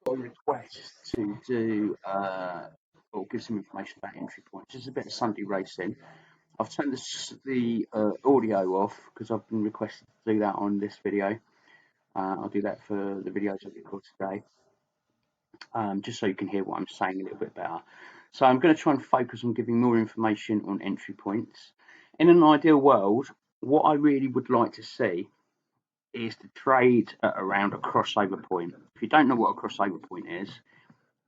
Got a request to do or give some information about entry points. This is a bit of Sunday racing. I've turned the audio off because I've been requested to do that on this video. I'll do that for the videos I record today, just so you can hear what I'm saying a little bit better. So I'm going to try and focus on giving more information on entry points. In an ideal world, what I really would like to see is to trade at around a crossover point. If you don't know what a crossover point is,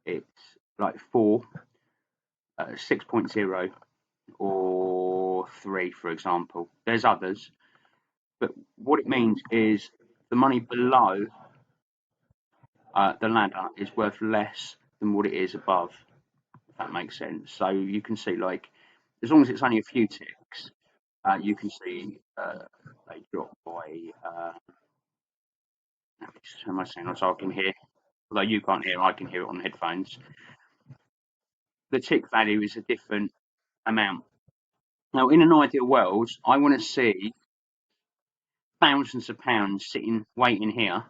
it's like 4, 6.0 or 3, for example. There's others, but what it means is the money below the ladder is worth less than what it is above, if that makes sense. So you can see, like, as long as it's only a few ticks, you can see they drop by. Am I saying so I can hear? Although you can't hear, I can hear it on headphones. The tick value is a different amount. Now, in an ideal world, I want to see thousands of pounds sitting, waiting here,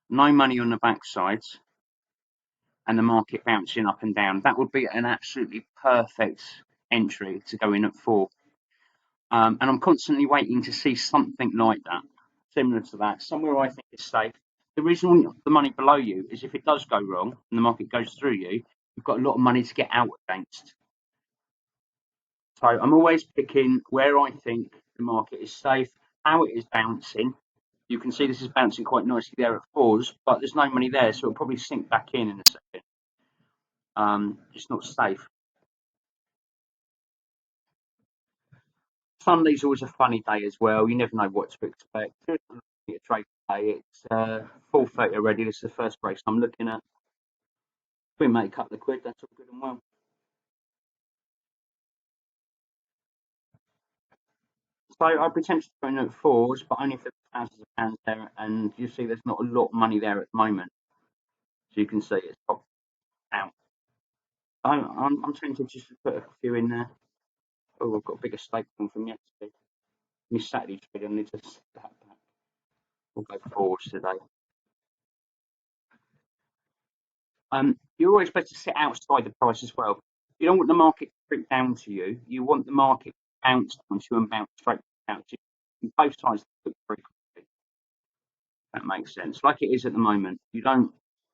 no money on the backside, and the market bouncing up and down. That would be an absolutely perfect entry to go in at 4. And I'm constantly waiting to see something like that, similar to that, somewhere I think is safe. The reason you want the money below you is if it does go wrong and the market goes through you, you've got a lot of money to get out against. So I'm always picking where I think the market is safe, how it is bouncing. You can see this is bouncing quite nicely there at 4s, but there's no money there, so it'll probably sink back in a second. It's not safe. Sunday's always a funny day as well. You never know what to expect. A trade day. It's 4:30 already. This is the first race I'm looking at. If we make a couple of quid, that's all good and well. So I'd be tempted to go in at 4s, but only if there's thousands of pounds there, and you see there's not a lot of money there at the moment. So you can see it's popped out. I'm tempted just to put a few in there. Oh, I've got a bigger stake one from yesterday. My Saturday trade, I need to set that back. We'll go 4s today. You're always supposed to sit outside the price as well. You don't want the market to creep down to you. You want the market to bounce onto you and bounce straight out to you. Both sides look very quickly. That makes sense. Like it is at the moment. You don't,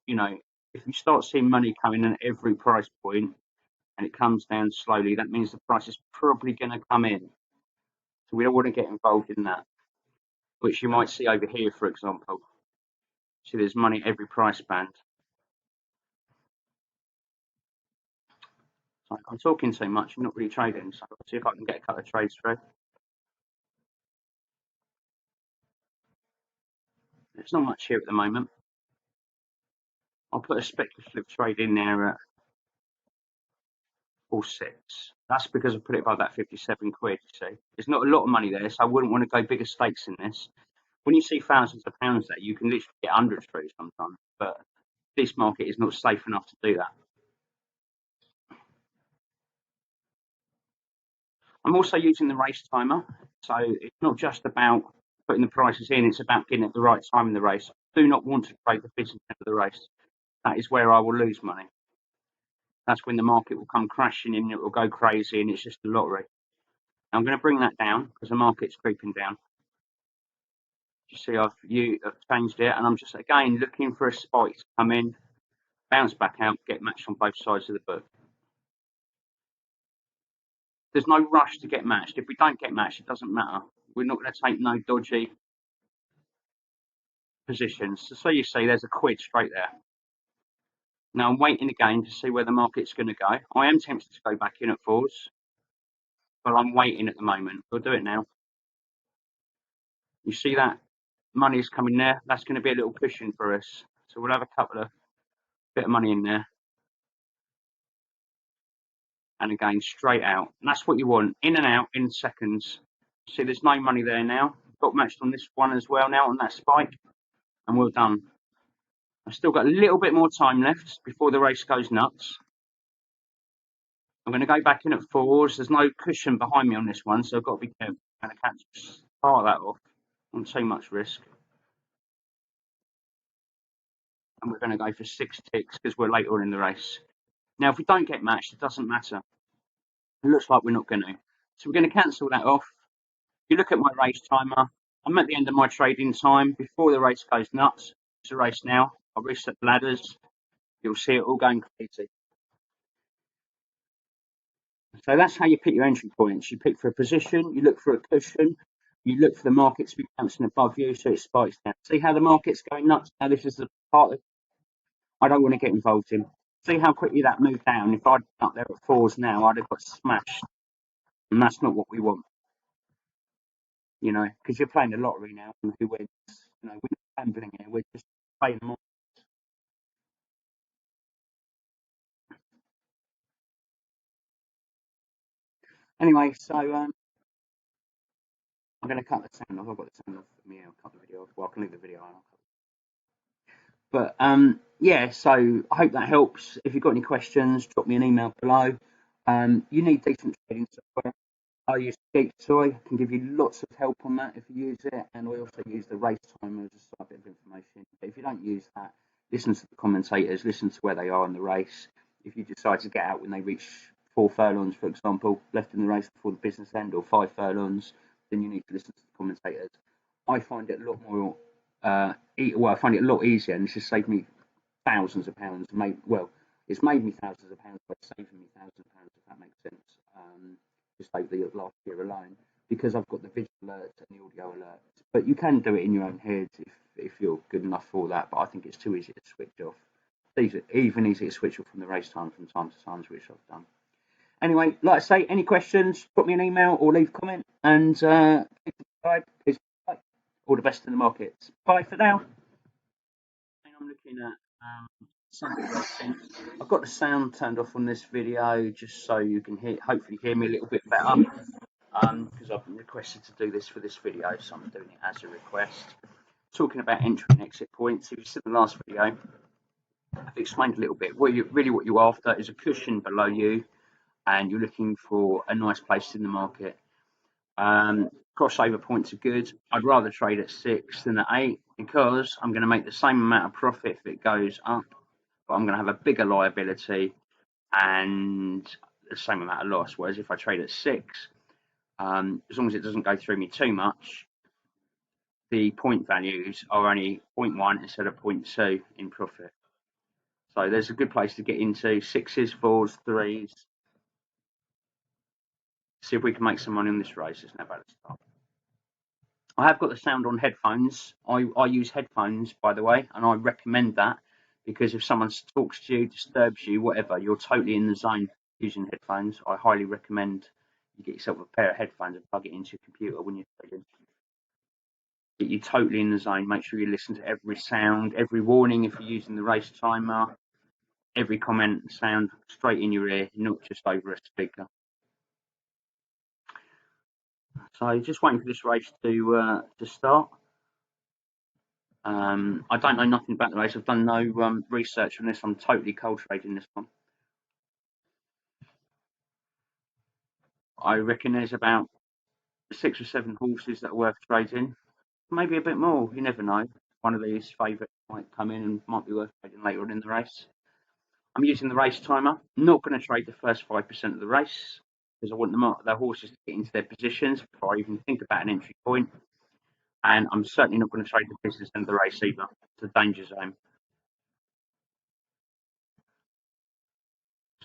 if you start seeing money coming in at every price point and it comes down slowly, that means the price is probably going to come in. So we don't want to get involved in that, which you might see over here, for example. See, there's money at every price band. So I'm talking so much, I'm not really trading, so I'll see if I can get a couple of trades through. There's not much here at the moment. I'll put a speculative trade in there at 4.6. That's because I put it by that 57 quid, you see. There's not a lot of money there, so I wouldn't want to go bigger stakes in this. When you see thousands of pounds there, you can literally get hundreds through sometimes, but this market is not safe enough to do that. I'm also using the race timer, so it's not just about putting the prices in, it's about getting at the right time in the race. I do not want to trade the business end of the race. That is where I will lose money. That's when the market will come crashing in, it will go crazy, and it's just a lottery. I'm going to bring that down because the market's creeping down. You see, I've changed it, and I'm just again looking for a spike to come in, bounce back out, get matched on both sides of the book. There's no rush to get matched. If we don't get matched, it doesn't matter. We're not going to take no dodgy positions. So you see, there's a quid straight there. Now I'm waiting again to see where the market's going to go. I am tempted to go back in at 4s, but I'm waiting at the moment. We'll do it now. You see that money is coming there. That's going to be a little cushion for us. So we'll have a couple of bit of money in there. And again, straight out. And that's what you want. In and out in seconds. See, there's no money there now. Got matched on this one as well now on that spike. And we're done. I've still got a little bit more time left before the race goes nuts. I'm going to go back in at 4s. There's no cushion behind me on this one, so I've got to be careful. I'm going to catch part of that off. Not too much risk. and we're going to go for 6 ticks because we're later on in the race. Now, if we don't get matched, it doesn't matter. It looks like we're not going to. So we're going to cancel that off. You look at my race timer. I'm at the end of my trading time before the race goes nuts. It's a race now. I'll reset the ladders. You'll see it all going crazy. So that's how you pick your entry points. You pick for a position, you look for a cushion, you look for the market to be bouncing above you so it spikes down. See how the market's going nuts? Now this is the part that I don't want to get involved in. See how quickly that moved down. If I'd been up there at 4s now, I'd have got smashed. And that's not what we want. You know, because you're playing the lottery now and who wins. You know, we're not gambling here, we're just playing them all. Anyway, so I'm going to cut the sound off. I've got the sound off for me. I'll cut the video off. Well, I can leave the video on. But yeah, so I hope that helps. If you've got any questions, drop me an email below. You need decent trading software. I use Geek Toy. I can give you lots of help on that if you use it, and I also use the race timer as a slight bit of information. But if you don't use that, listen to the commentators, listen to where they are in the race. If you decide to get out when they reach 4 furlongs, for example, left in the race before the business end, or 5 furlongs, then you need to listen to the commentators. I find it a lot more well, I find it a lot easier, and this has saved me thousands of pounds. It's made me thousands of pounds by saving me thousands of pounds, if that makes sense. Just over the last year alone, because I've got the visual alerts and the audio alerts. But you can do it in your own head if you're good enough for that. But I think it's too easy to switch off. It's even easier to switch off from the race time from time to time, which I've done. Anyway, like I say, any questions, put me an email or leave a comment, and please subscribe. Please like. All the best in the markets. Bye for now. I'm looking at Sunday racing. I've got the sound turned off on this video just so you can hopefully hear me a little bit better. Because I've been requested to do this for this video, so I'm doing it as a request. Talking about entry and exit points. If you see the last video, I've explained a little bit. What you're after is a cushion below you, and you're looking for a nice place in the market. Crossover points are good. I'd rather trade at 6 than at 8 because I'm going to make the same amount of profit if it goes up, but I'm going to have a bigger liability and the same amount of loss. Whereas if I trade at 6, as long as it doesn't go through me too much, the point values are only 0.1 instead of 0.2 in profit. So there's a good place to get into 6s, 4s, 3s. See if we can make some money on this race. It's now about to start. I have got the sound on headphones. I use headphones, by the way, and I recommend that because if someone talks to you, disturbs you, whatever, you're totally in the zone using headphones. I highly recommend you get yourself a pair of headphones and plug it into your computer when you're trading. Get you totally in the zone. Make sure you listen to every sound, every warning if you're using the race timer, every comment sound straight in your ear, not just over a speaker. So just waiting for this race to start. I don't know nothing about the race. I've done no research on this. I'm totally cold trading this one. I reckon there's about 6 or 7 horses that are worth trading. Maybe a bit more. You never know. One of these favourites might come in and might be worth trading later on in the race. I'm using the race timer. I'm not going to trade the first 5% of the race because I want the horses to get into their positions before I even think about an entry point. And I'm certainly not going to trade the business end of the race either. It's a danger zone.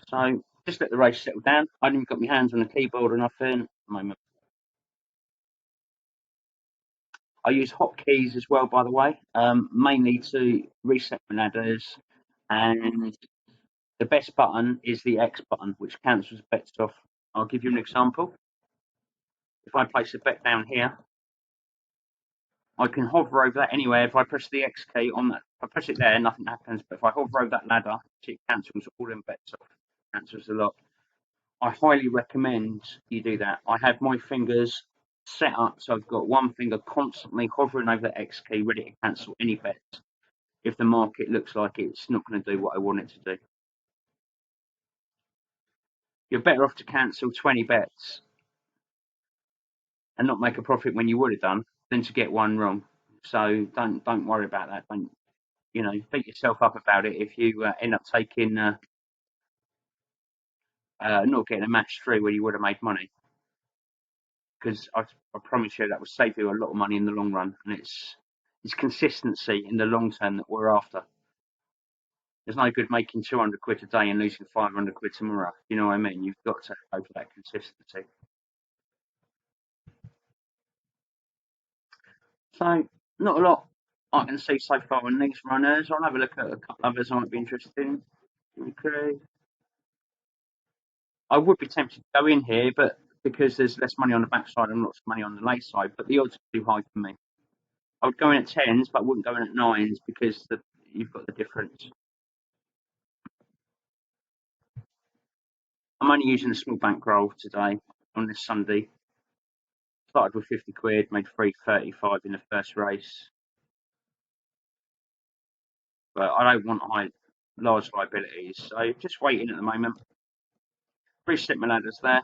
So just let the race settle down. I haven't even got my hands on the keyboard or nothing at the moment. I use hotkeys as well, by the way, mainly to reset my ladders. And the best button is the X button, which cancels bets off. I'll give you an example. If I place a bet down here, I can hover over that anywhere. If I press the X key on that, if I press it there, nothing happens. But if I hover over that ladder, it cancels all them bets off. Cancels a lot. I highly recommend you do that. I have my fingers set up so I've got one finger constantly hovering over the X key, ready to cancel any bets if the market looks like it's not going to do what I want it to do. You're better off to cancel 20 bets and not make a profit when you would have done than to get one wrong. So don't worry about that. Don't you know, beat yourself up about it if you end up taking not getting a match through where you would have made money. Because I promise you that will save you a lot of money in the long run, and it's consistency in the long term that we're after. There's no good making 200 quid a day and losing 500 quid tomorrow. You know what I mean? You've got to go for that consistency. So, not a lot I can see so far in these runners. I'll have a look at a couple others I might be interested in. Okay. I would be tempted to go in here, but because there's less money on the backside and lots of money on the late side, but the odds are too high for me. I would go in at tens, but I wouldn't go in at nines because you've got the difference. I'm only using a small bankroll today on this Sunday. Started with 50 quid, made 335 in the first race. But I don't want large liabilities, so just waiting at the moment. Reset my ladders there.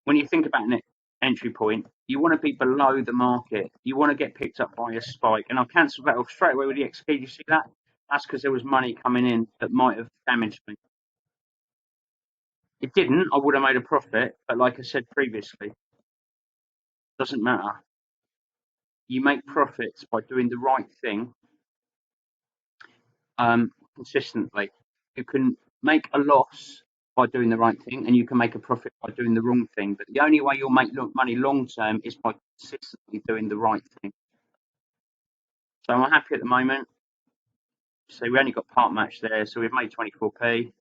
When you think about an entry point, you want to be below the market. You want to get picked up by a spike. And I've cancelled that off straight away with the XP. You see that? That's because there was money coming in that might have damaged me. It didn't. I would have made a profit. But like I said previously, doesn't matter. You make profits by doing the right thing consistently. You can make a loss by doing the right thing, and you can make a profit by doing the wrong thing. But the only way you'll make money long term is by consistently doing the right thing. So I'm happy at the moment. So we only got part match there, so we've made 24p.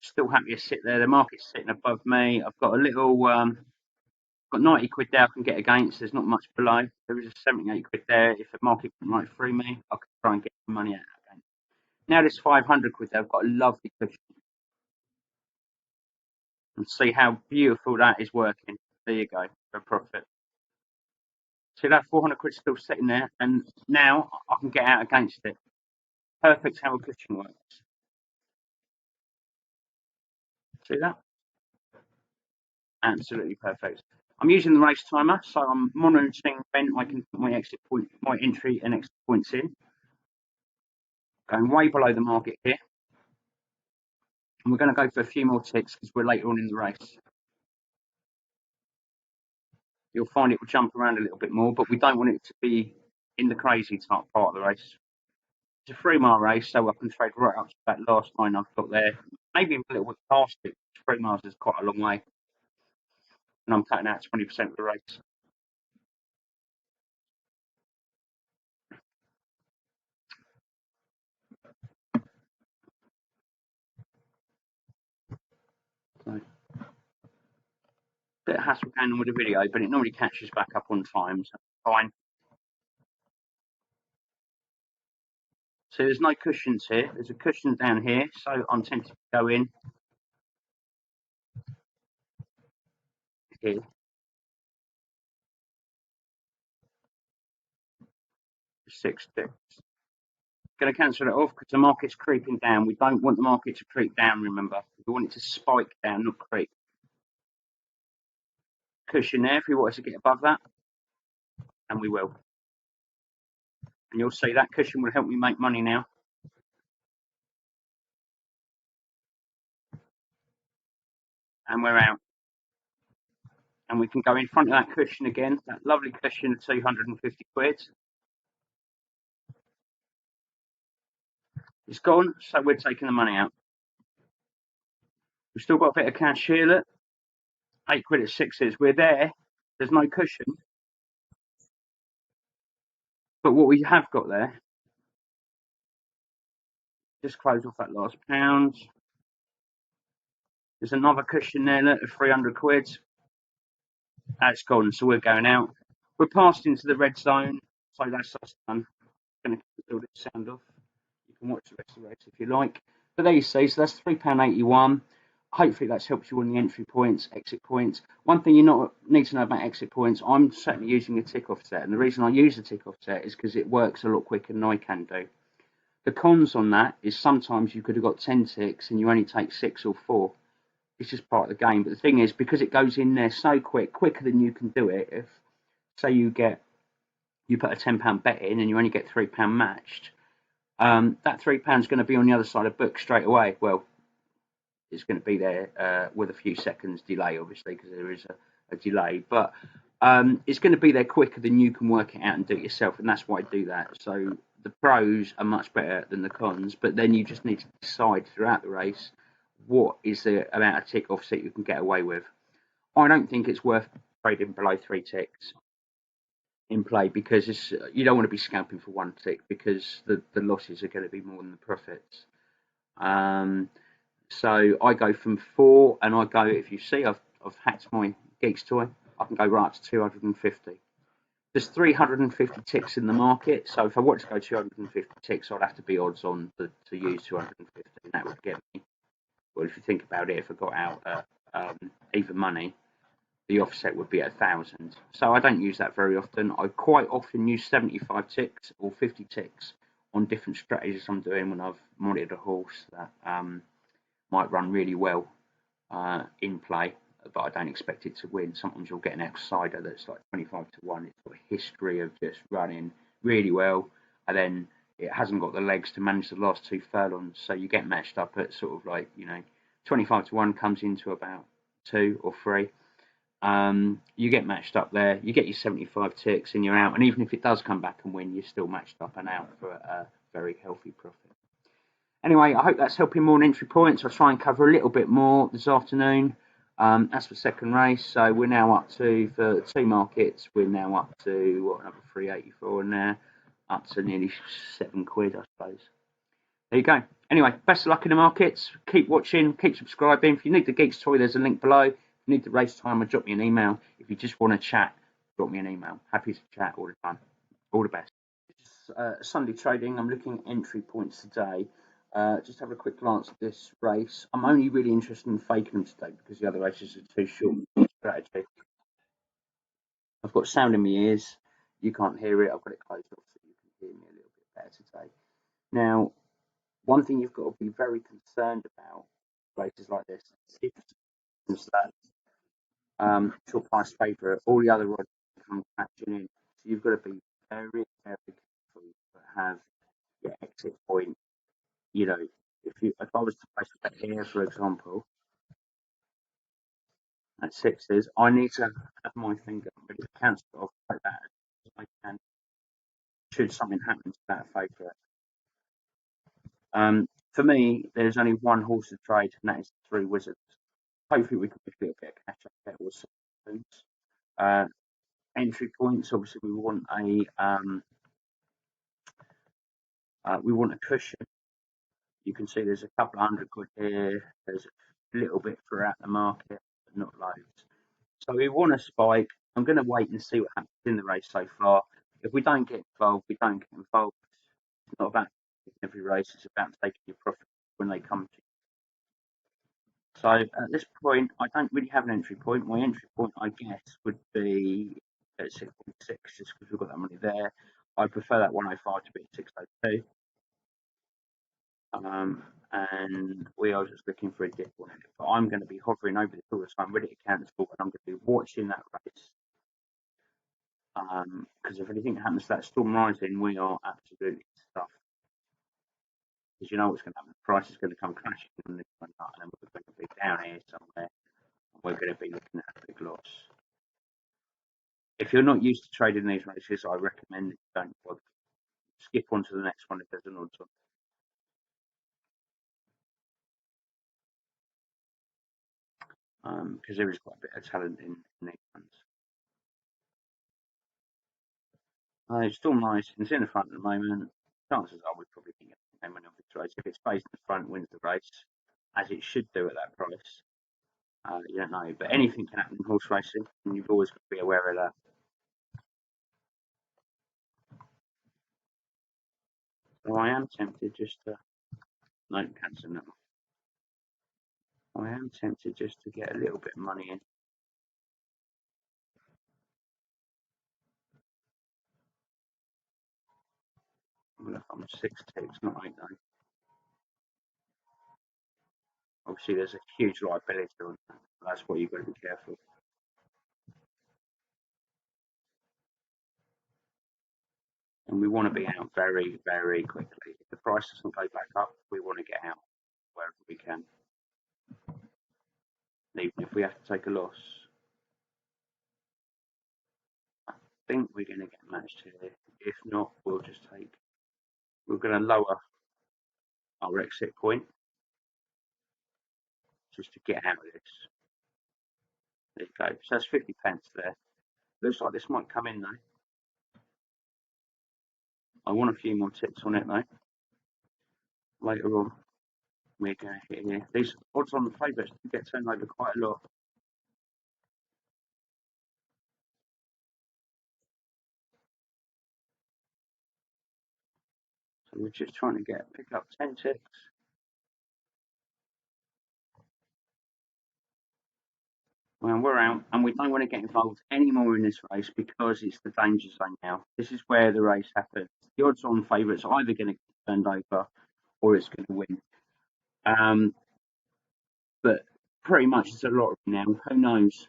Still happy to sit there. The market's sitting above me. I've got a little, got 90 quid there I can get against. There's not much below. There is a 78 quid there. If the market went right through me, I could try and get some money out again. Now this 500 quid there, I've got a lovely cushion. And see how beautiful that is working. There you go, for profit. See that 400 quid still sitting there, and now I can get out against it. Perfect how a cushion works. See that? Absolutely perfect. I'm using the race timer, so I'm monitoring when I can put my exit point, my entry and exit points in. Going way below the market here. And we're going to go for a few more ticks because we're later on in the race. You'll find it will jump around a little bit more, but we don't want it to be in the crazy type part of the race. It's a 3-mile race, so I can trade right up to that last line I've got there. Maybe a little bit past it. 3 miles is quite a long way. And I'm cutting out 20% of the race. So, bit of hassle going on with the video, but it normally catches back up on time, so fine. So there's no cushions here. There's a cushion down here, so I'm tempted to go in here. 6 ticks. Going to cancel it off because the market's creeping down. We don't want the market to creep down, remember. We want it to spike down, not creep. Cushion there if we want to get above that, and we will. And you'll see that cushion will help me make money now. And we're out. And we can go in front of that cushion again, that lovely cushion of 250 quid. It's gone, so we're taking the money out. We've still got a bit of cash here, look. 8 quid at 6s. We're there. There's no cushion. But what we have got there, just close off that last pound. There's another cushion there, look, of 300 quid. That's gone, so we're going out. We're passed into the red zone, so that's us done. I'm going to build the sound off. You can watch the rest of the race if you like. But there you see, so that's £3.81. Hopefully that's helped you on the entry points, exit points. One thing you need to know about exit points, I'm certainly using a tick off set, and the reason I use a tick off set is because it works a lot quicker than I can do. The cons on that is sometimes you could have got 10 ticks and you only take 6 or 4. It's just part of the game. But the thing is, because it goes in there so quick, quicker than you can do it, if say you get you put a £10 bet in and you only get £3 matched, that £3 is going to be on the other side of book straight away. Well, it's going to be there with a few seconds delay, obviously, because there is a delay, but it's going to be there quicker than you can work it out and do it yourself, and that's why I do that. So the pros are much better than the cons, but then you just need to decide throughout the race what is the amount of tick offset you can get away with. I don't think it's worth trading below 3 ticks in play, because you don't want to be scalping for 1 tick, because the losses are going to be more than the profits. So I go from 4, and I go, if you see, I've hacked my Geeks toy, I can go right up to 250. There's 350 ticks in the market, so if I want to go 250 ticks, I'd have to be odds on to use 250, and that would get me, well, if you think about it, if I got out even money, the offset would be at 1,000. So I don't use that very often. I quite often use 75 ticks or 50 ticks on different strategies I'm doing when I've monitored a horse that might run really well in play, but I don't expect it to win. Sometimes you'll get an outsider that's like 25 to 1. It's got a history of just running really well, and then it hasn't got the legs to manage the last 2 furlongs. So you get matched up at sort of like, 25 to 1 comes into about 2 or 3. You get matched up there, you get your 75 ticks and you're out. And even if it does come back and win, you're still matched up and out for a very healthy profit. Anyway, I hope that's helping more on entry points. I'll try and cover a little bit more this afternoon. That's the second race. So we're now up to, for 2 markets, we're now up to, another 384 in there, up to nearly £7, I suppose. There you go. Anyway, best of luck in the markets. Keep watching, keep subscribing. If you need the Geeks toy, there's a link below. If you need the race timer, drop me an email. If you just want to chat, drop me an email. Happy to chat all the time. All the best. It's Sunday trading. I'm looking at entry points today. Just have a quick glance at this race. I'm only really interested in faking them today because the other races are too short strategy. I've got sound in my ears. You can't hear it. I've got it closed off so you can hear me a little bit better today. Now, one thing you've got to be very concerned about races like this is that short price favourite, all the other odds come crashing in. So you've got to be very, very careful to have your exit point. If I was to place a bet here, for example, at 6s, I need to have my finger ready to cancel it off like that as I can, should something happen to that favourite. For me, there's only one horse to trade, and that is 3 Wizards. Hopefully, we can make a little bit of catch up there with some points. Entry points, obviously, we want a cushion. You can see there's a couple of £100 here. There's a little bit throughout the market, but not loads. So we want a spike. I'm going to wait and see what happens in the race so far. If we don't get involved, we don't get involved. It's not about every race. It's about taking your profit when they come to you. So at this point, I don't really have an entry point. My entry point, I guess, would be at 6.6, just because we've got that money there. I prefer that 105 to be at 602. And we are just looking for a dip on it. But I'm going to be hovering over this all the time, ready to cancel, and I'm going to be watching that race. Because if anything happens to that storm rising, we are absolutely stuffed. Because you know what's going to happen. The price is going to come crashing on this one, and then we're going to be down here somewhere, and we're going to be looking at a big loss. If you're not used to trading these races, I recommend that you don't bother. Skip on to the next one if there's an odds on. Because there is quite a bit of talent in these ones. Storm Rising's in the front at the moment. Chances are we probably can get him in this race. If it stays in the front, wins the race, as it should do at that price. You don't know, but anything can happen in horse racing, and you've always got to be aware of that. So I am tempted just to cancel that. I am tempted just to get a little bit of money in. Look, I'm 6 ticks, not 8 though. Obviously, there's a huge liability on that. That's why you've got to be careful. and we want to be out very, very quickly. If the price doesn't go back up, we want to get out wherever we can, even if we have to take a loss. I think we're going to get matched here. If not, we'll just take. We're going to lower our exit point just to get out of this. There you go. So that's 50 pence there. Looks like this might come in though. I want a few more tips on it though. Later on, we're going to hit here. These odds on the favourites do get turned over quite a lot. So we're just trying to pick up 10 ticks. Well, we're out, and we don't want to get involved anymore in this race because it's the danger zone now. This is where the race happens. The odds-on favourites are either going to get turned over or it's going to win. But pretty much it's a lottery now. Who knows?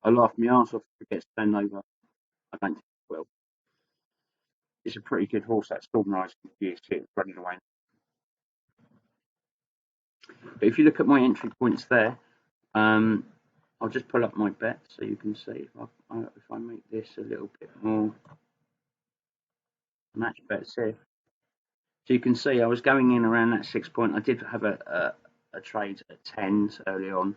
I laughed my arse off if it gets turned over. I don't think it will. It's a pretty good horse, that Storm Rising. You see it running away. But if you look at my entry points there, I'll just pull up my bet so you can see if I make this a little bit more match bets here. So you can see I was going in around that 6 point. I did have a trade at 10s early on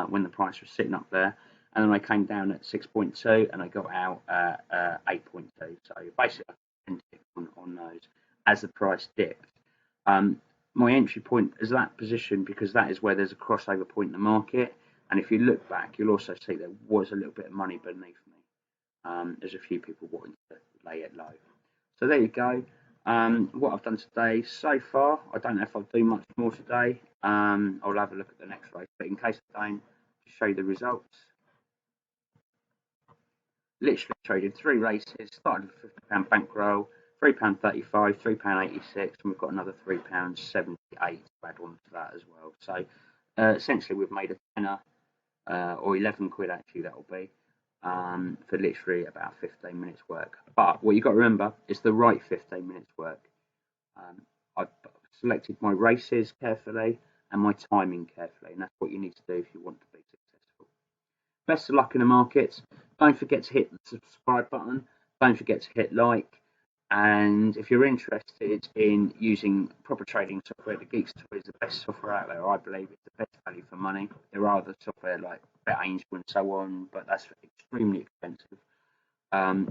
when the price was sitting up there. And then I came down at 6.2 and I got out at 8.2. So basically I on those as the price dipped. My entry point is that position because that is where there's a crossover point in the market. And if you look back, you'll also see there was a little bit of money beneath me. There's a few people wanting to lay it low. So there you go. What I've done today so far, I don't know if I'll do much more today. I'll have a look at the next race, but in case I don't, to show you the results. Literally traded 3 races, started with £50 bankroll, £3.35, £3.86, and we've got another £3.78 to add on to that as well. So essentially we've made a tenner, or 11 quid actually that'll be, for literally about 15 minutes work. But what you've got to remember is the right 15 minutes work. I've selected my races carefully and my timing carefully, and that's what you need to do if you want to be successful. Best of luck in the markets. Don't forget to hit the subscribe button. Don't forget to hit like. And if you're interested in using proper trading software, the Geeks Toy is the best software out there. I believe it's the best value for money. There are other software like BetAngel and so on, but that's extremely expensive.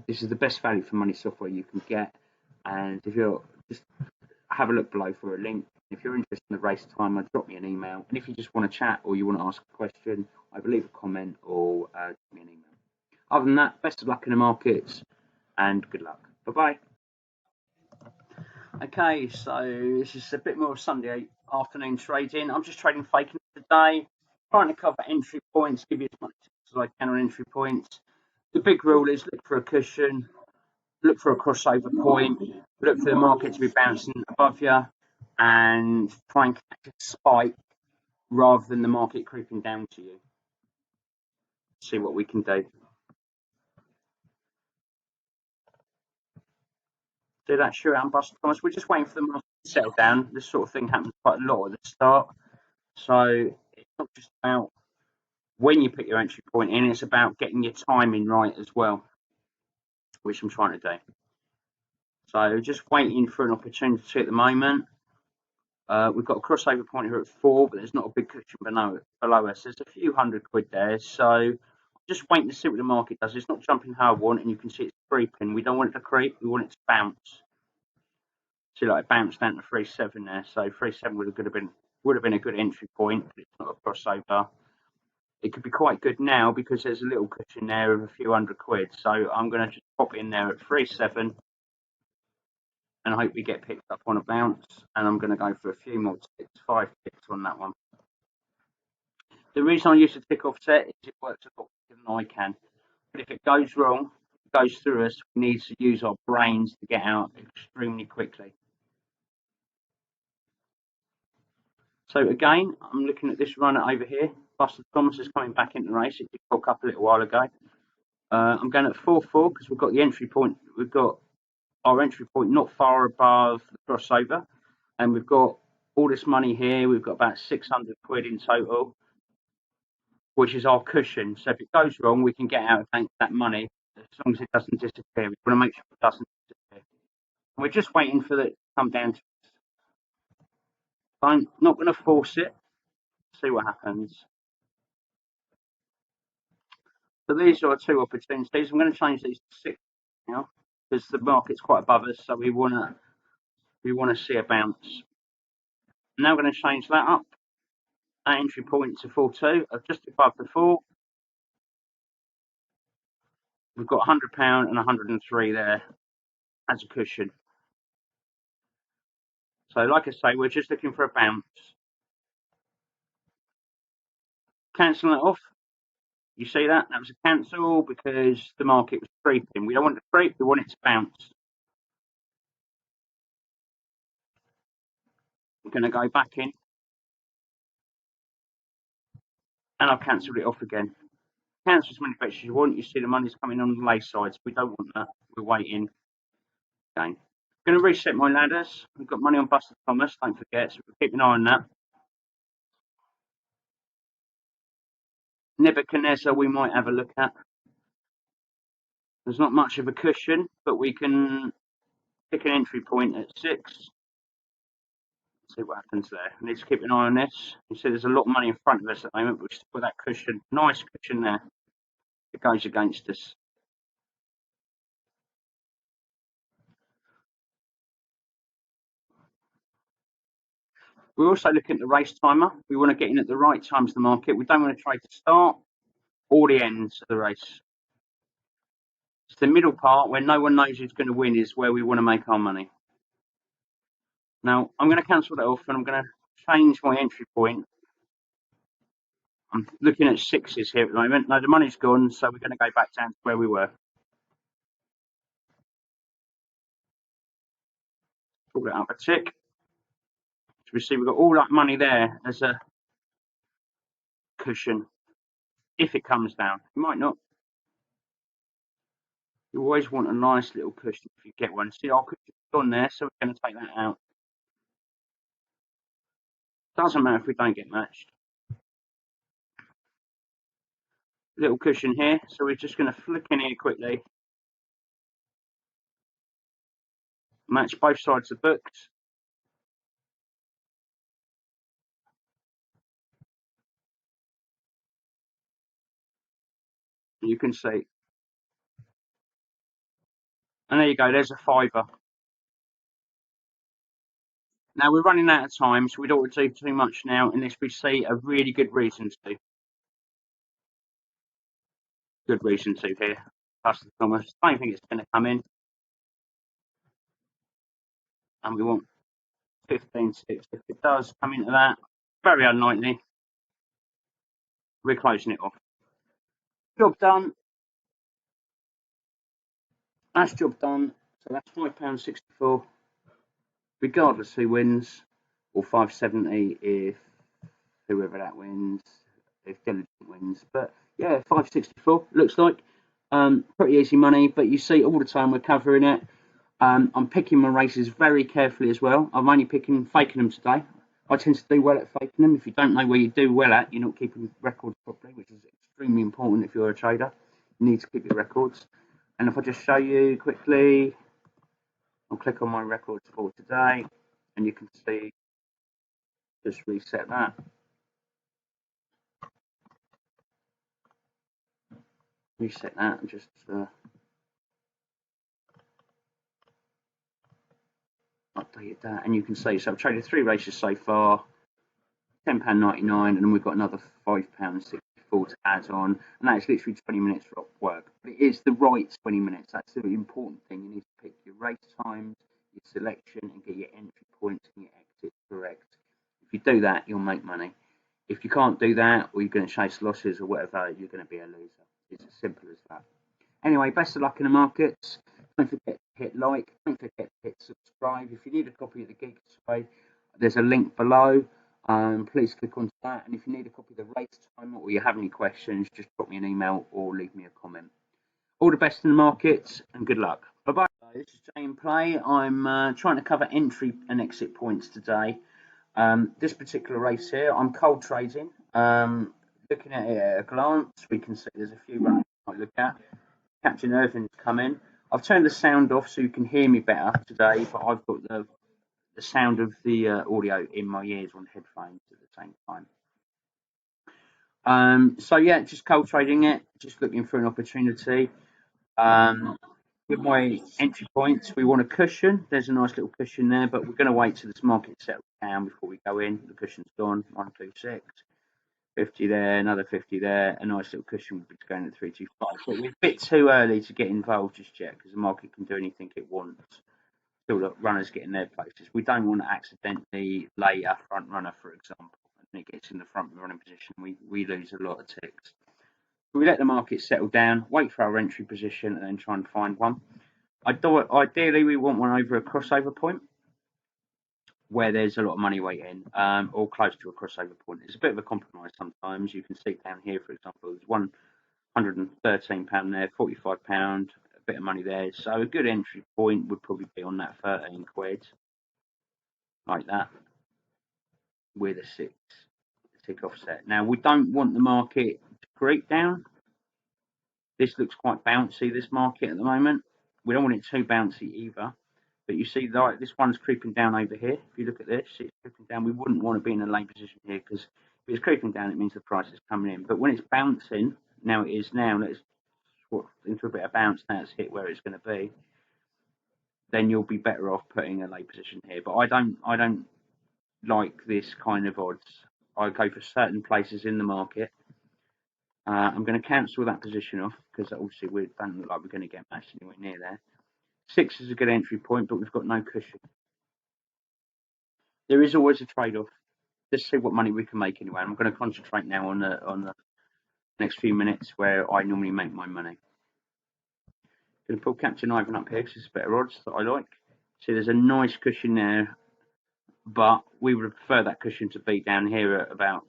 This is the best value for money software you can get. And if you're just have a look below for a link. If you're interested in the race time, drop me an email. And if you just want to chat or you want to ask a question, either leave a comment or drop me an email. Other than that, best of luck in the markets and good luck. Bye-bye. Okay, so this is a bit more Sunday afternoon trading. I'm just trading faking today, trying to cover entry points, give you as much as I can on entry points. The big rule is look for a cushion, look for a crossover point, look for the market to be bouncing above you, and try and catch a spike rather than the market creeping down to you. See what we can do. Do that shootout bust, Thomas. We're just waiting for the market to settle down. This sort of thing happens quite a lot at the start. So it's not just about when you put your entry point in, it's about getting your timing right as well, which I'm trying to do. So just waiting for an opportunity at the moment. We've got a crossover point here at 4, but there's not a big cushion below us. There's a few £100 there, so just waiting to see what the market does. It's not jumping how I want, and you can see it's creeping. We don't want it to creep, we want it to bounce. See, like it bounced down to 3.7 there, so 3.7 would have been a good entry point, but it's not a crossover. It could be quite good now because there's a little cushion there of a few £100. So I'm going to just pop in there at 3.7 and hope we get picked up on a bounce. And I'm going to go for a few more ticks, 5 ticks on that one. The reason I use the tick offset is it works a lot quicker than I can. But if it goes wrong, it goes through us, we need to use our brains to get out extremely quickly. So again, I'm looking at this runner over here. Buster Thomas is coming back into the race. It did cock up a little while ago. I'm going at 4.4 because we've got the entry point. We've got our entry point not far above the crossover, and we've got all this money here. We've got about 600 quid in total, which is our cushion. So if it goes wrong, we can get out against that money as long as it doesn't disappear. We want to make sure it doesn't disappear. And we're just waiting for it to come down to us. I'm not going to force it. See what happens. So these are our two opportunities. I'm going to change these to 6 now because the market's quite above us, so we want to see a bounce. Now we're going to change that up. That entry point to 4.2, just above the 4. We've got £100 and 103 there as a cushion. So like I say, we're just looking for a bounce. Cancelling it off. You see that? That was a cancel because the market was creeping. We don't want it to creep, we want it to bounce. We're going to go back in. And I've cancelled it off again. Cancel as many bets as you want. You see the money's coming on the lay sides. We don't want that. We're waiting. Okay. I'm going to reset my ladders. We've got money on Buster Thomas, don't forget, so we'll keep an eye on that. Nebuchadnezzar we might have a look at. There's not much of a cushion, but we can pick an entry point at 6. See what happens there. I need to keep an eye on this. You see there's a lot of money in front of us at the moment, but we still got that cushion. Nice cushion there. It goes against us. We're also looking at the race timer. We want to get in at the right times of the market. We don't want to trade the start or the ends of the race. It's the middle part where no one knows who's going to win is where we want to make our money. Now, I'm going to cancel that off and I'm going to change my entry point. I'm looking at 6s here at the moment. Now, the money's gone, so we're going to go back down to where we were. Pull it up a tick. So we see we've got all that money there as a cushion. If it comes down, it might not. You always want a nice little cushion if you get one. See, our cushion's gone there, so we're going to take that out. Doesn't matter if we don't get matched. Little cushion here, so we're just going to flick in here quickly. Match both sides of the books. You can see. And there you go, there's a £5. Now we're running out of time, so we don't want to do too much now unless we see a really good reason to. Good reason to here. Buster Thomas. I don't think it's going to come in. And we want 15.6. If it does come into that, very unlikely. We're closing it off. Job done. That's job done. So that's £5.64. Regardless who wins, or 5.70 if whoever that wins, if Diligent wins. But yeah, 5.64 looks like pretty easy money. But you see all the time we're covering it. I'm picking my races very carefully as well. I'm only faking them today. I tend to do well at faking them. If you don't know where you do well at, you're not keeping records properly, which is extremely important if you're a trader. You need to keep your records. And if I just show you quickly, I'll click on my records for today, and you can see, just reset that. Reset that and just updated that, and you can see, so I've traded 3 races so far, £10.99, and then we've got another £5.64 to add on, and that's literally 20 minutes of work. But it is the right 20 minutes. That's the important thing. You need to pick your race times, your selection, and get your entry points and your exit correct. If you do that, you'll make money. If you can't do that, or you're going to chase losses or whatever, you're going to be a loser. It's as simple as that. Anyway, best of luck in the markets. Don't forget to hit like. Don't forget to hit subscribe. If you need a copy of the Geek Sway, there's a link below. Please click on that. And if you need a copy of the race timer or you have any questions, just drop me an email or leave me a comment. All the best in the markets and good luck. Bye-bye. This is Jay in Play. I'm trying to cover entry and exit points today. This particular race here, I'm cold trading. Looking at it at a glance, we can see there's a few runners I might look at. Captain Irvin's come in. I've turned the sound off so you can hear me better today, but I've got the sound of the audio in my ears on headphones at the same time. So yeah, just cold trading it, just looking for an opportunity. With my entry points, we want a cushion. There's a nice little cushion there, but we're going to wait till this market settles down before we go in. The cushion's gone. 126, 50 there, another 50 there. A nice little cushion would be going at 325. But we're a bit too early to get involved just yet because the market can do anything it wants till the runners get in their places. We don't want to accidentally lay a front runner, for example, and it gets in the front running position. We lose a lot of ticks. We let the market settle down, wait for our entry position, and then try and find one. Ideally, we want one over a crossover point where there's a lot of money waiting, or close to a crossover point. It's a bit of a compromise sometimes. You can see down here, for example, there's £113 there, £45, a bit of money there. So a good entry point would probably be on that 13 quid, like that, with a 6 tick offset. Now, we don't want the market to creep down. This looks quite bouncy, this market at the moment. We don't want it too bouncy either. But you see, like, this one's creeping down over here. If you look at this, it's creeping down. We wouldn't want to be in a lane position here because if it's creeping down, it means the price is coming in. But when it's bouncing, now it is now, let's into a bit of bounce now, it's hit where it's going to be, then you'll be better off putting a lane position here. But I don't like this kind of odds. I go for certain places in the market. I'm going to cancel that position off because obviously we don't look like we're going to get matched anywhere near there. 6 is a good entry point, but we've got no cushion. There is always a trade-off. Let's see what money we can make anyway. I'm going to concentrate now on the next few minutes where I normally make my money. Going to pull Captain Ivan up here because it's better odds that I like. See, there's a nice cushion there, but we would prefer that cushion to be down here at about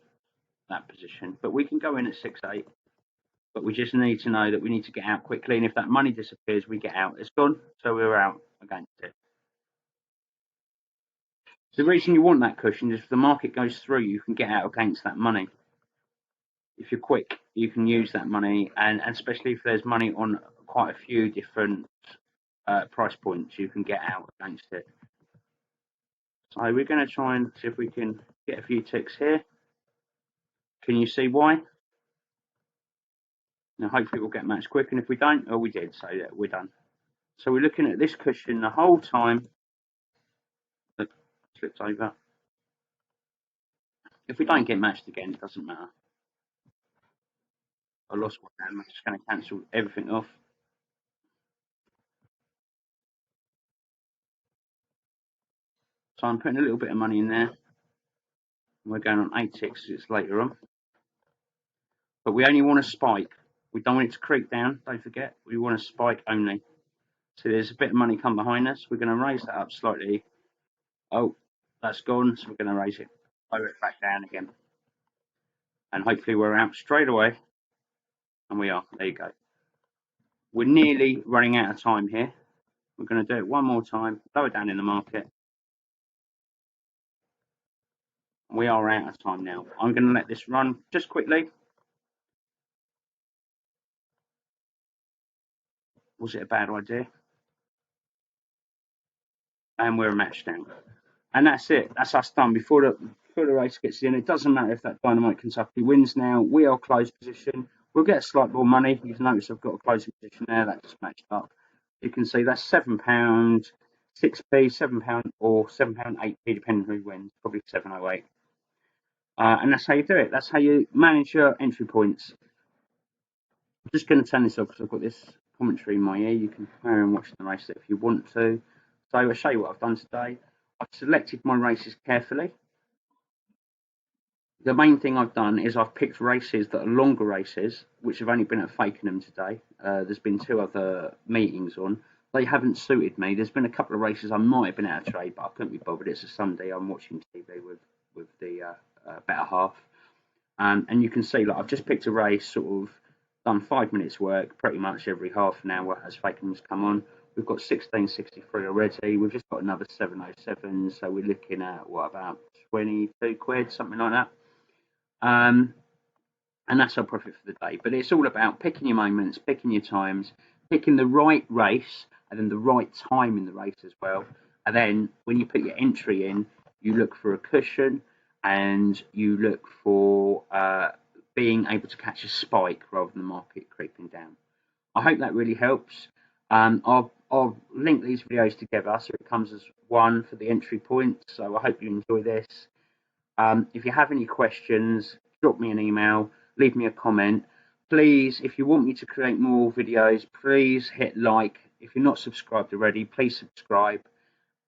that position. But we can go in at 6-8. But we just need to know that we need to get out quickly, and if that money disappears, we get out. It's gone, so we're out against it. The reason you want that cushion is if the market goes through, you can get out against that money. If you're quick, you can use that money, and especially if there's money on quite a few different price points, you can get out against it. So we're going to try and see if we can get a few ticks here. Can you see why? Now, hopefully we'll get matched quick, and if we don't, oh, we did, so yeah, we're done. So we're looking at this cushion the whole time. Look, slipped over. If we don't get matched again, it doesn't matter. I lost one hand. I'm just going to cancel everything off. So I'm putting a little bit of money in there. We're going on 8 ticks. It's later on. But we only want a spike. We don't want it to creep down. Don't forget. We want a spike only. So there's a bit of money come behind us. We're going to raise that up slightly. Oh, that's gone. So we're going to raise it. Lower it back down again. And hopefully we're out straight away. And we are. There you go. We're nearly running out of time here. We're going to do it one more time. Lower down in the market. We are out of time now. I'm going to let this run just quickly. Was it a bad idea? And we're a match now. And that's it. That's us done before the race gets in. It doesn't matter if that Dynamite Kentucky wins now. We are closed position. We'll get slight more money. You can notice I've got a closing position there. That just matched up. You can see that's £7, 6p, £7 or £7, 8p, depending who wins. Probably 7.08. And that's how you do it. That's how you manage your entry points. I'm just going to turn this off because I've got this commentary in my ear. You can carry on watching the race if you want to. So I'll show you what I've done today. I've selected my races carefully. The main thing I've done is I've picked races that are longer races, which have only been at Fakenham today. There's been 2 other meetings on. They haven't suited me. There's been a couple of races I might have been out of trade, but I couldn't be bothered. It's a Sunday. I'm watching TV with the better half. And you can see, like, I've just picked a race, sort of done 5 minutes work pretty much every half an hour as Fakenham's come on. We've got 1663 already. We've just got another 707, so we're looking at what, about 22 quid, something like that. And that's our profit for the day. But it's all about picking your moments, picking your times, picking the right race, and then the right time in the race as well. And then when you put your entry in, you look for a cushion and you look for being able to catch a spike rather than the market creeping down. I hope that really helps. I'll link these videos together so it comes as one for the entry point. So I hope you enjoy this. If you have any questions, drop me an email, leave me a comment. Please, if you want me to create more videos, please hit like. If you're not subscribed already, please subscribe,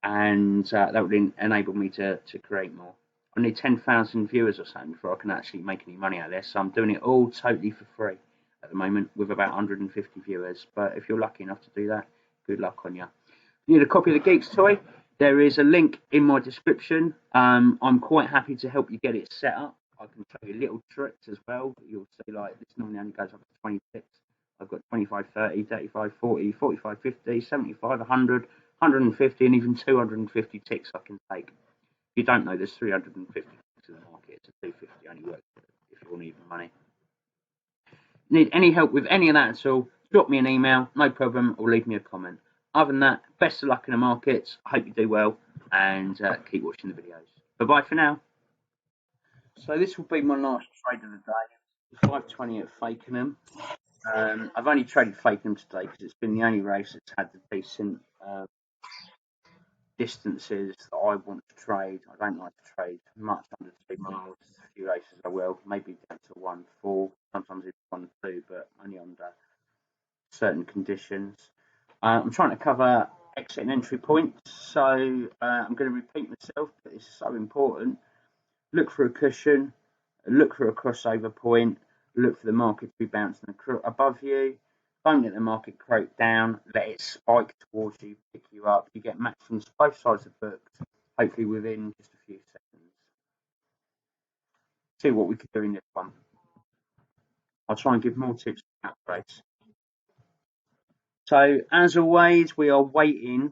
and that would enable me to create more. I need 10,000 viewers or something before I can actually make any money out of this. So I'm doing it all totally for free at the moment with about 150 viewers. But if you're lucky enough to do that, good luck on you. You need a copy of the Geeks toy? There is a link in my description. I'm quite happy to help you get it set up. I can show you little tricks as well. You'll see, like, this normally only goes up to 26. I've got 25, 30, 35, 40, 45, 50, 75, 100, 150, and even 250 ticks I can take. If you don't know, there's 350 ticks in the market. It's a 250 only works if you want even money. Need any help with any of that at all, drop me an email, no problem, or leave me a comment. Other than that, best of luck in the markets. I hope you do well, and keep watching the videos. Bye-bye for now. So this will be my last trade of the day. 520 at Fakenham. I've only traded Fakenham today because it's been the only race that's had the decent distances that I want to trade. I don't like to trade much under 2 miles. A few races I will, maybe down to 1-4, sometimes it's 1-2, but only under certain conditions. I'm trying to cover exit and entry points, so I'm going to repeat myself, but it's so important. Look for a cushion, look for a crossover point, look for the market to be bouncing above you. Don't let the market croak down, let it spike towards you, pick you up. You get maximums both sides of the book, hopefully within just a few seconds. See what we could do in this one. I'll try and give more tips about the race. So, as always, we are waiting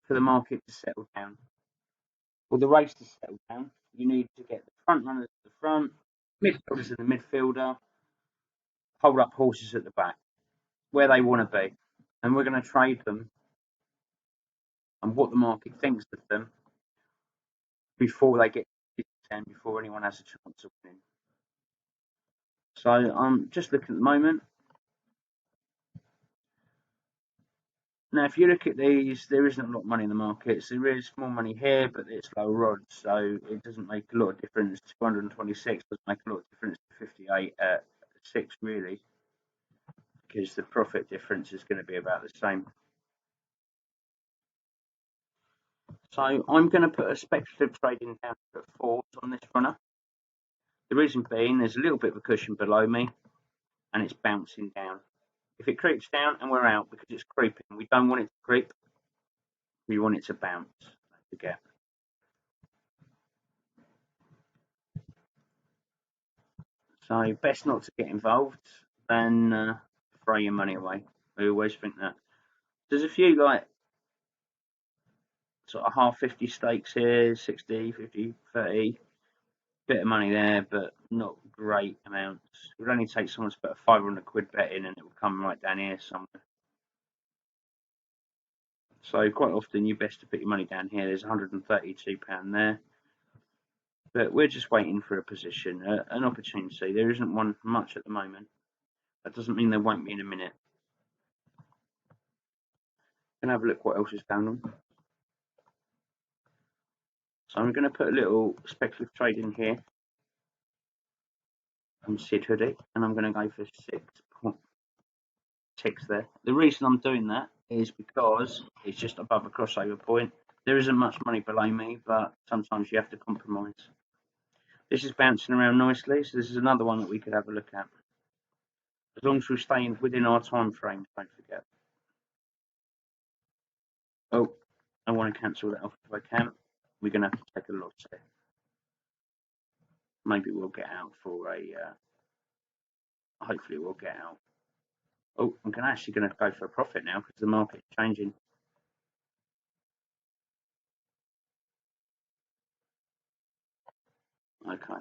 for the market to settle down. For the race to settle down, you need to get the front runners at the front, midfielders in the midfielder, hold up horses at the back, where they want to be. And we're going to trade them and what the market thinks of them before they get to 10, before anyone has a chance of winning. So I'm just looking at the moment. Now, if you look at these, there isn't a lot of money in the markets. There is more money here, but it's low odds, so it doesn't make a lot of difference. 226 doesn't make a lot of difference to 58 at 6, really, because the profit difference is going to be about the same. So I'm going to put a speculative trading down at 4 on this runner. The reason being, there's a little bit of a cushion below me, and it's bouncing down. If it creeps down and we're out because it's creeping, we don't want it to creep. We want it to bounce. Don't forget. So best not to get involved than throw your money away. I always think that. There's a few like sort of half 50 stakes here, 60, 50, 30. Bit of money there, but not great amounts. It would only take someone to put a 500 quid bet in and it will come right down here somewhere. So quite often you're best to put your money down here. There's £132 there. But we're just waiting for a position, an opportunity. There isn't one much at the moment. That doesn't mean there won't be in a minute. Gonna have a look what else is going on. So I'm going to put a little speculative trade in here from Sid Hoodie, and I'm going to go for 6 ticks there. The reason I'm doing that is because it's just above a crossover point. There isn't much money below me, but sometimes you have to compromise. This is bouncing around nicely, so this is another one that we could have a look at. As long as we're staying within our time frames, don't forget. Oh, I want to cancel that off if I can. We're going to have to take a loss here. Maybe we'll get out for a... hopefully we'll get out. Oh, I'm actually going to go for a profit now because the market's changing. Okay,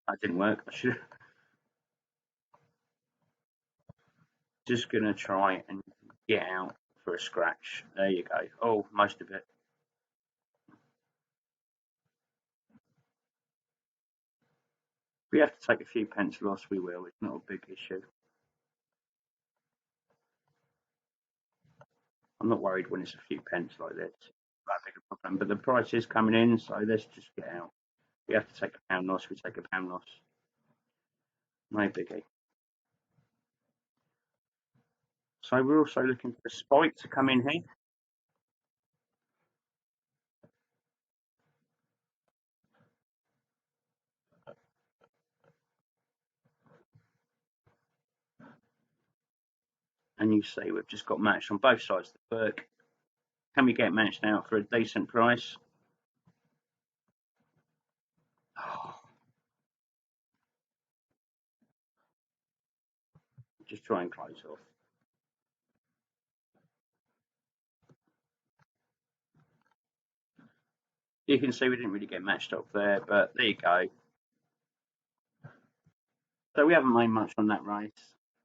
that didn't work. I should just going to try and get out for a scratch. There you go. Oh, most of it. If we have to take a few pence loss, we will. It's not a big issue. I'm not worried when it's a few pence like this. That big a problem. But the price is coming in, so let's just get out. We have to take a pound loss. We take a pound loss. No biggie. So we're also looking for a spike to come in here. And you see we've just got matched on both sides of the book. Can we get matched out for a decent price? Oh, just try and close off. You can see we didn't really get matched up there, but there you go. So we haven't made much on that race.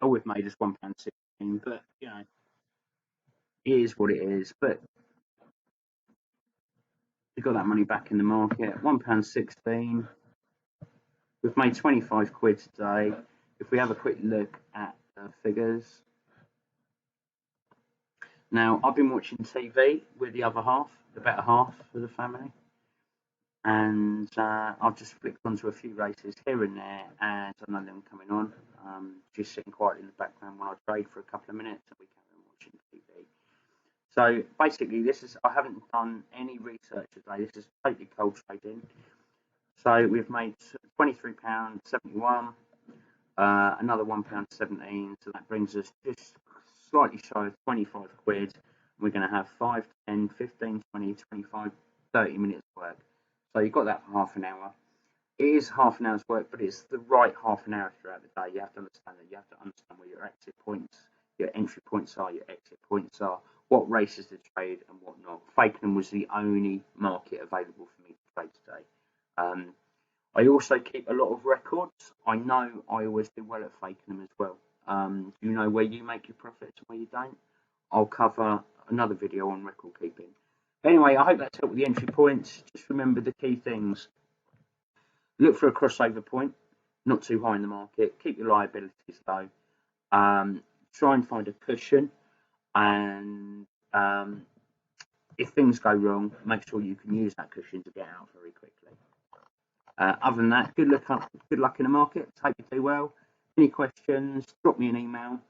All we've made is £1.16, but you know, it is what it is. But we got that money back in the market. £1.16. We've made 25 quid today. If we have a quick look at the figures. Now, I've been watching TV with the other half, the better half of the family. And I've just flicked onto a few races here and there, and I know them coming on. Just sitting quietly in the background while I trade for a couple of minutes, and we carry on watching TV. So basically, I haven't done any research today. This is totally cold trading. So we've made £23.71, another £1.17. So that brings us just slightly shy of 25 quid. We're going to have 5, 10, 15, 20, 25, 30 minutes work. So you've got that for half an hour. It is half an hour's work, but it's the right half an hour throughout the day. You have to understand that. You have to understand where your exit points, your entry points are, your exit points are, what races to trade and what not. Fakenham was the only market available for me to trade today. I also keep a lot of records. I know I always do well at Fakenham as well. You know where you make your profits and where you don't. I'll cover another video on record keeping. Anyway, I hope that's helped with the entry points. Just remember the key things. Look for a crossover point, not too high in the market. Keep your liabilities low. Try and find a cushion, and if things go wrong, make sure you can use that cushion to get out very quickly. Other than that, good luck in the market. Hope you do well. Any questions, drop me an email,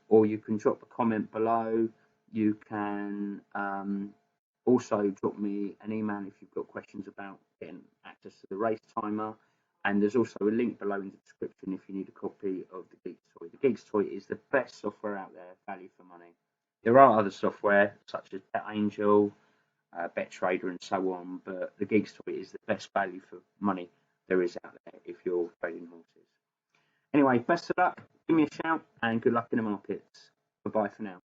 or you can drop a comment below. You can also drop me an email if you've got questions about getting access to the race timer. And there's also a link below in the description if you need a copy of the Geeks Toy. The Geeks Toy is the best software out there, value for money. There are other software such as BetAngel, BetTrader, and so on, but the Geeks Toy is the best value for money there is out there if you're trading horses. Anyway, best of luck, give me a shout, and good luck in the markets. Bye bye for now.